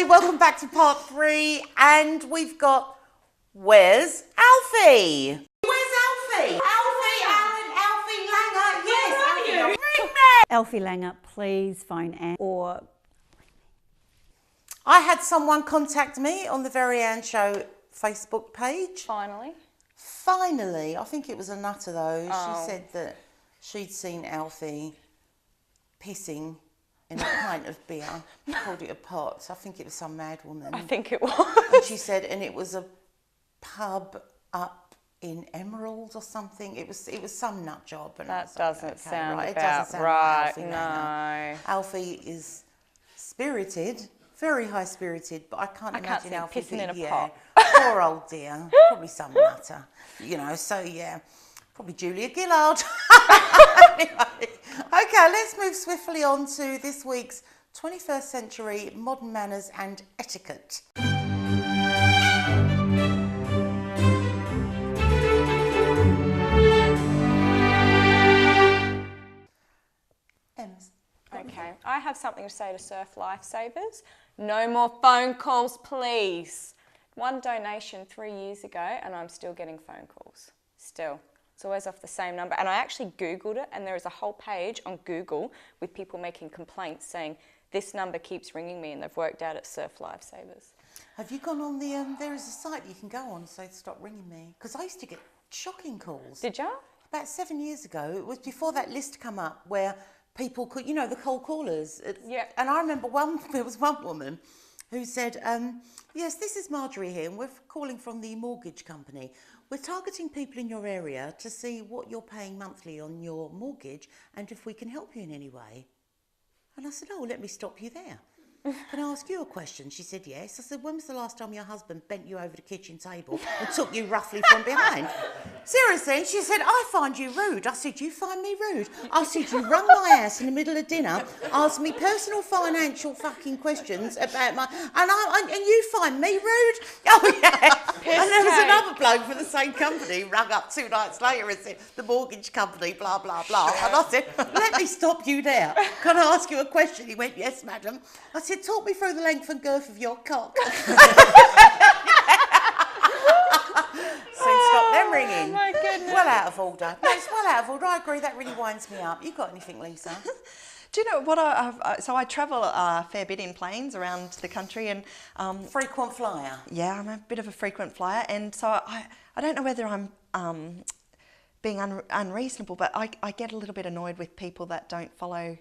Hi, welcome back to part 3, and we've got Where's Alfie? Where's Alfie? Alfie, Alan, Alfie Langer. Yes, Where are you? Ring me. Alfie Langer, please phone Anne or... I had someone contact me on the Very Ann Show Facebook page. Finally, I think it was a nutter though. She said that she'd seen Alfie pissing in a pint of beer. Called it a pot. I think it was some mad woman. I think it was. And she said, and it was a pub up in Emerald or something. It was some nut job. And That doesn't sound right. about It doesn't sound right. like Alfie Langer. No. Alfie is spirited, very high spirited, but I can't imagine see him Alfie pissing in a being- pot. Poor old dear. Probably some nutter. You know, so yeah. Probably Julia Gillard. Anyway, okay, let's move swiftly on to this week's 21st Century Modern Manners and Etiquette. Ems. Okay, I have something to say to surf lifesavers. No more phone calls, please. One donation 3 years ago and I'm still getting phone calls. Still. It's always off the same number. And I actually Googled it and there is a whole page on Google with people making complaints saying this number keeps ringing me, and they've worked out it's Surf Lifesavers. Have you gone on the, there is a site you can go on, so stop ringing me? Because I used to get shocking calls. Did you? About 7 years ago, it was before that list come up where people could, you know, the cold callers. Yeah. And I remember there was one woman who said, yes, this is Marjorie here, and we're calling from the mortgage company. We're targeting people in your area to see what you're paying monthly on your mortgage and if we can help you in any way. And I said, oh, let me stop you there. Can I ask you a question? She said, yes. I said, when was the last time your husband bent you over the kitchen table and took you roughly from behind? Seriously? And she said, I find you rude. I said, you find me rude? I said, you rung my ass in the middle of dinner, asked me personal financial fucking questions about my... And you find me rude? Oh, yeah. And there was another bloke from the same company rung up 2 nights later and said, the mortgage company, blah, blah, blah. And I said, let me stop you there. Can I ask you a question? He went, yes, madam. I said, talk me through the length and girth of your cock. Soon stop them ringing. Oh my goodness. Well out of order. No, it's well out of order. I agree, that really winds me up. You got anything, Lisa? Do you know what so I travel a fair bit in planes around the country, and Frequent flyer. yeah, I'm a bit of a frequent flyer, and so I don't know whether I'm being unreasonable, but I get a little bit annoyed with people that don't follow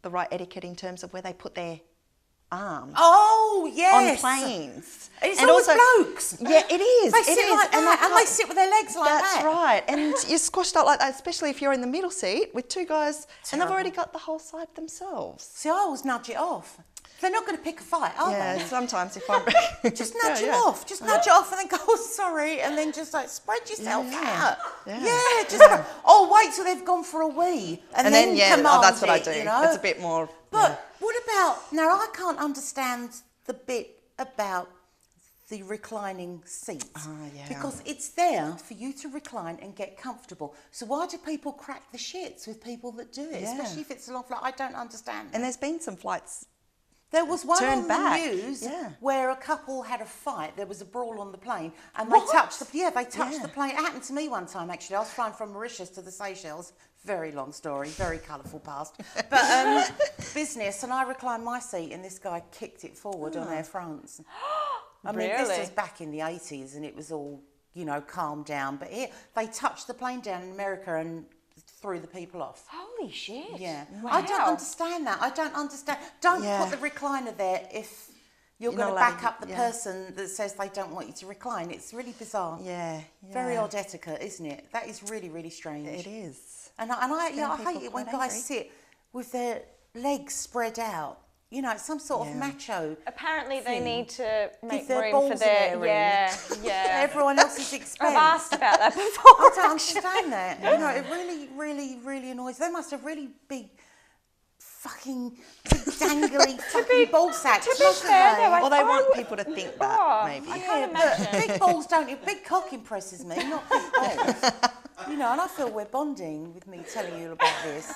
the right etiquette in terms of where they put their arms Oh, yes. on planes. It's and always also blokes. Yeah, it is. They it sit is. like that, and they sit with their legs like That's that. right, and you're squashed out like that, especially if you're in the middle seat with 2 guys, and they've Terrible. already got the whole side themselves. See, I always nudge it off. They're not going to pick a fight, are Yeah, they? sometimes if I'm... Just nudge it off. Just nudge it off and then go, oh, sorry, and then just like spread yourself out. Yeah. Just go, oh, wait till they've gone for a wee. And then command that's what I it, do. You know? It's a bit more... But what about, now I can't understand the bit about the reclining seat. yeah. Because it's there for you to recline and get comfortable. So why do people crack the shits with people that do it? Yeah. Especially if it's a long flight. I don't understand. And there's been some flights... There was one Turned on back, the news yeah. where a couple had a fight. There was a brawl on the plane, and they touched the the plane. It happened to me one time actually. I was flying from Mauritius to the Seychelles. Very long story, very colourful past, but business. And I reclined my seat, and this guy kicked it forward on Air France. I mean, this Really? was back in the 80s, and it was all, you know, calmed down. But here, they touched the plane down in America and threw the people off. Holy shit. Yeah. Wow. I don't understand that. I don't understand. Don't Yeah. put the recliner there if you're You're going to not allowed back to- up the yeah. person that says they don't want you to recline. It's really bizarre. Yeah. Very odd etiquette, isn't it? That is really, really strange. It is. And I Found hate people it when quite guys angry. sit with their legs spread out. You know, it's some sort of macho. Apparently they thing. need to make their room balls for in their... their room. Everyone else's expense. I've asked about that before. I don't understand that. You know, it really, really, really annoys. They must have really big, fucking, big dangly fucking ball sacks. to be mustn't fair, they? though, Well, they I want would- people to think Oh, that, maybe. I Yeah, can't but imagine. big balls don't. Big cock impresses me, not big balls. You know, and I feel we're bonding with me telling you about this.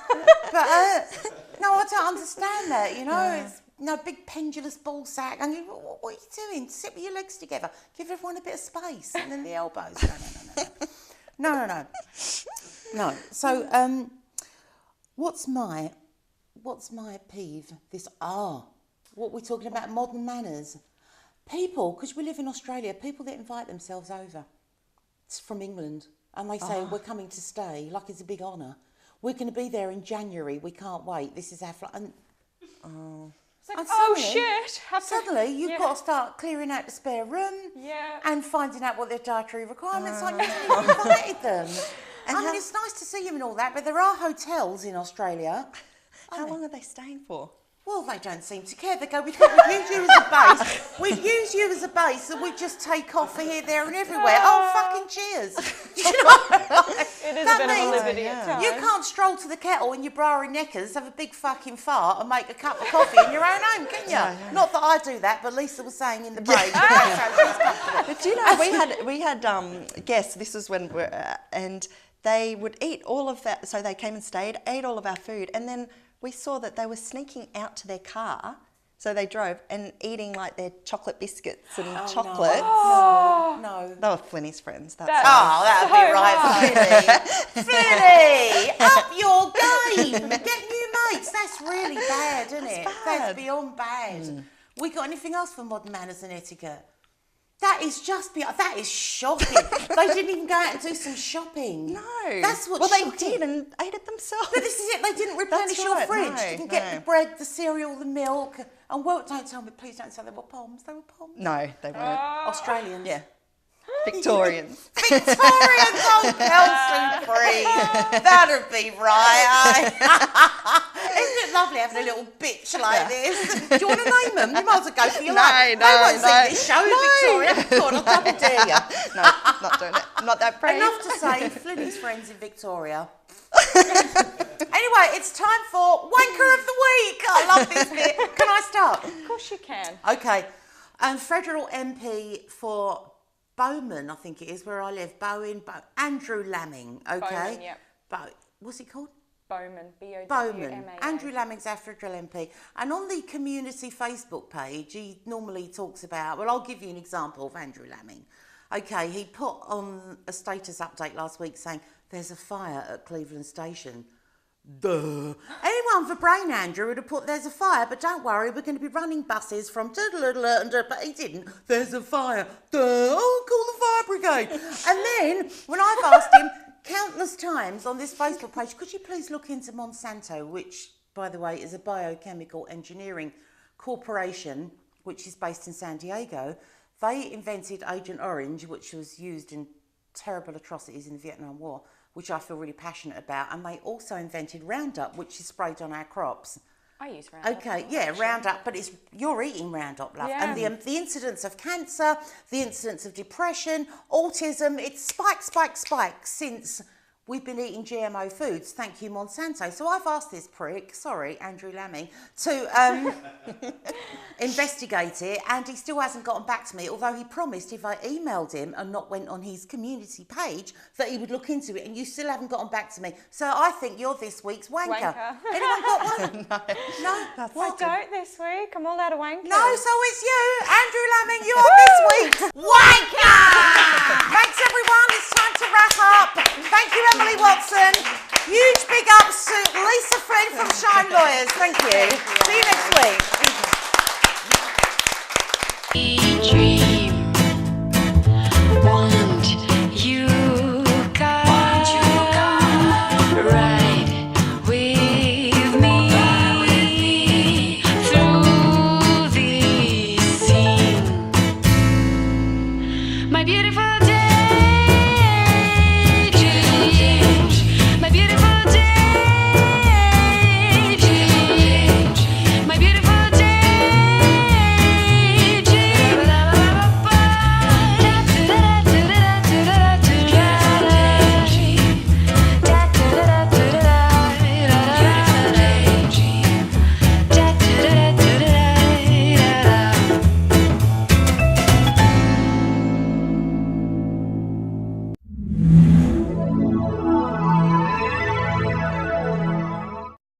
But no, I don't understand that. You know, it's big pendulous ball sack. And you, what are you doing? Sit with your legs together. Give everyone a bit of space. And then the elbows. No. So, what's my peeve? What we're talking about, modern manners. People, because we live in Australia, people that invite themselves over from England and they say, we're coming to stay, like it's a big honour. We're going to be there in January, we can't wait, this is our flight. And, It's like, and oh suddenly- shit! Suddenly, you've got to start clearing out the spare room and finding out what their dietary requirements are. You've invited them. I mean, it's nice to see them and all that, but there are hotels in Australia. How long are they staying for? Well, they don't seem to care. They go, we'd use you as a base. We'd use you as a base and we'd just take off here, there and everywhere. Oh, fucking cheers. You know? It is That a bit of a means liberty at times. You can't stroll to the kettle in your bra and knickers, have a big fucking fart and make a cup of coffee in your own home, can you? Not that I do that, but Lisa was saying in the break. That's how she's comfortable. But do you know, we had guests, this was when and they would eat all of that, so they came and stayed, ate all of our food, and then we saw that they were sneaking out to their car, so they drove, and eating like their chocolate biscuits and chocolates. No. They were Flinny's friends. That'd That'd be right, Flinny. Up your game. Get new mates. That's really bad, isn't it? bad. That's beyond bad. We got anything else for modern manners and etiquette? That is that is shocking. They didn't even go out and do some shopping. No. That's what. Well, they shocking. did and ate it themselves. But this is it. They didn't replenish That's your right, fridge. no, Didn't get no. the bread, the cereal, the milk. And don't tell me, please don't say they were Poms. They were Poms. No, they weren't. Australians. Yeah. Victorians. Victorians on Kelsey Free. That'd be right. Isn't it lovely having a little bitch like this? Do you want to name them? You might as well go for your life. They won't see this show, Victoria. God, I'll double dare you. No, not doing it. I'm not that brave. Enough to say, Flinny's friends in Victoria. Anyway, it's time for Wanker of the Week. I love this bit. Can I start? Of course you can. Okay. Federal MP for Bowman, I think it is, where I live. Andrew Laming, okay? Bowman, yep. What's it called? Bowman, B-O-W-M-A-N. Bowman. Andrew Laming's our federal MP. And on the community Facebook page, he normally talks about, well, I'll give you an example of Andrew Laming. Okay, he put on a status update last week saying, there's a fire at Cleveland Station. Duh. Anyone with a brain, Andrew, would have put, there's a fire, but don't worry, we're going to be running buses from but he didn't. There's a fire. Duh. Oh, call the fire brigade. And then, when I've asked him countless times on this Facebook page, could you please look into Monsanto, which, by the way, is a biochemical engineering corporation, which is based in San Diego. They invented Agent Orange, which was used in terrible atrocities in the Vietnam War, which I feel really passionate about. And they also invented Roundup, which is sprayed on our crops. I use Roundup. Okay, yeah, Roundup, but you're eating Roundup, love. Yeah. And the incidence of cancer, the incidence of depression, autism, it's spiked since we've been eating GMO foods. Thank you, Monsanto. So I've asked this prick, sorry, Andrew Laming, to investigate it, and he still hasn't gotten back to me, although he promised if I emailed him and not went on his community page that he would look into it, and you still haven't gotten back to me. So I think you're this week's wanker. Anyone got one? No. I don't this week. I'm all out of wankers. No, so it's you, Andrew Laming, you are this week's wanker! Thanks everyone, it's time to wrap up. Thank you, Emily Watson. Huge big ups to Lisa Friend from Shine Lawyers. Thank you. See you next week.